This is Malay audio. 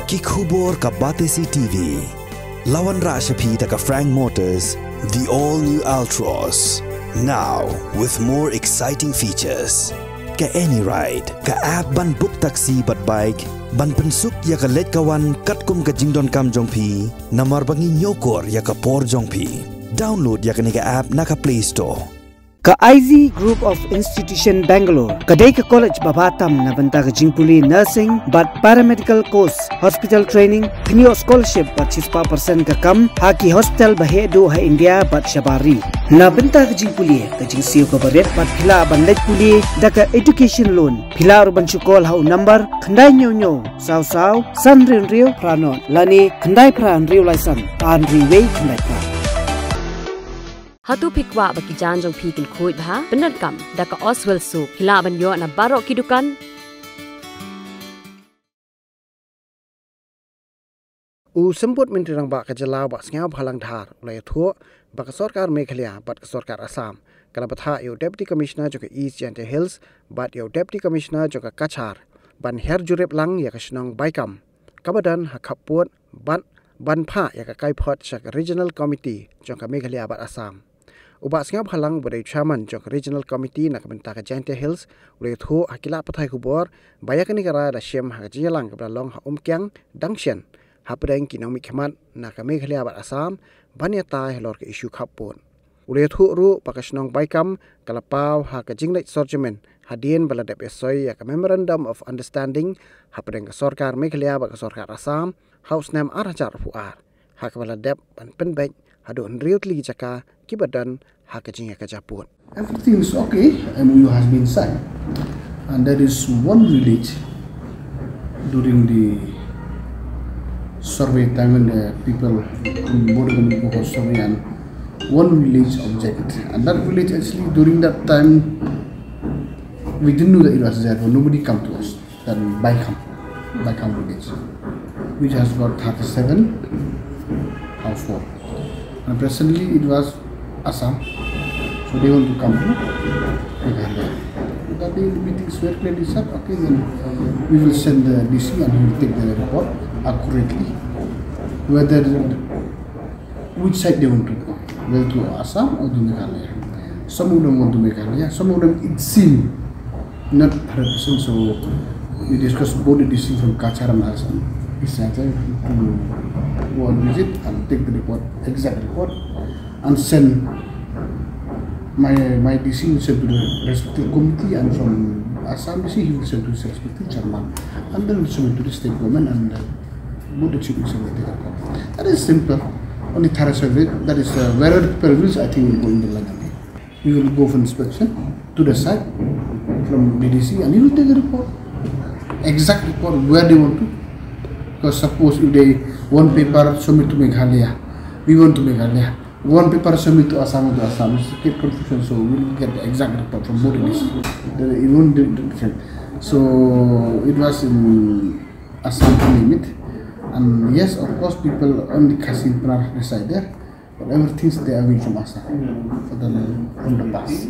Kikhubor ka Batesi TV. Lawan Rashapi taka Frank Motors, the all-new Altros. Now, with more exciting features. Ka any ride, ka app ban book taxi bat bike, ban pensuk ya ka let kawan katkum ka jingdon kam jongpi, namar bangi nyokor ya ka por jongpi. Download ya ka nika app naka Play Store. Ka IZ Group of Institution Bangalore, kadai ka college babatam na banta ka jingpuli nursing but paramedical course, hospital training, thinyo scholarship but 6% ka kam, haki hospital bahedo ha India but shabari. Na banta ka jingpuli ka jingsiyo ka baret but pila bandaj puli da ka education loan. Pila urban chukol ha number khandai nyo saw san rio pranon lani khandai pran rio laisan an riway khandai pra. Hatu pikwa baki janjong pikin kuit bha Baikam daka Oswell Soup hilaban yo na barok kidukan semput menteri rang bak kajalau bak sengau halang dhar ulai thuo bak sarkar Meghalaya bat sarkar Assam kala patha yo deputy commissioner joka East Jante Hills bat yo deputy commissioner joka Cachar ban Hiar Jurip lang ya ka Shnong Baikam kabadan ha khaput ban pha ya ka kai phot chak regional committee joka Meghalaya bat Assam Ubak sengap halang badai chairman jok regional committee nak benta ka Jante Hills ulai thu akila pathai kubor bayakani kara da shem ha jilang ka long ha kyang dangshen ha pedang kinong mikhamat nak Meghalaya bat Assam banya tai lor ka issue khapon ulai thu ru pakasnong Baikam kalapau ha ka jinglait sorjemen hadien baladep esoi ya ka memorandum of understanding ha pedang ka sarkar Meghalaya bat ka sarkar Assam house name arajar fuar ha ka baladep ban penbek hadon riutli jaka kibadan hakajing Japun. Everything is okay. MOU has been signed, and there is one village during the survey time when the people from Baikam was survey, and one village objected, and that village actually during that time we didn't know that it was there, but nobody come to us. That Baikam village, which has got 37 households, and presently it was Assam, so they want to come to Meghalaya. That the meetings were clearly said, okay, then we will send the DC and he will take the report accurately, whether which side they want to go, whether to Assam or to Meghalaya. Some of them want to Meghalaya, some of them it seemed not 100%, so we discussed both the DC from Cachar and Assam. It's time to go and visit and take the report, exact report, and send my DC will send to the respective committee, and from Assam DC he will send to his respective chairman, and then will send to the state government, and both the chief will send to the government. That is simple. Only thorough survey. That is wherever the perils I think will go in the land. We will go for inspection to the site from DDC, and he will take a report, exact report where they want to. Because suppose if they one paper submit to Meghalaya, we want to Meghalaya. One paper submit to Assam, it's a confusion, so we will get the exact report from both of these. It won't be different. So it was in Assam limit, and yes, of course, people only Kasim Pranar reside there, but everything's they are from Assam from the past.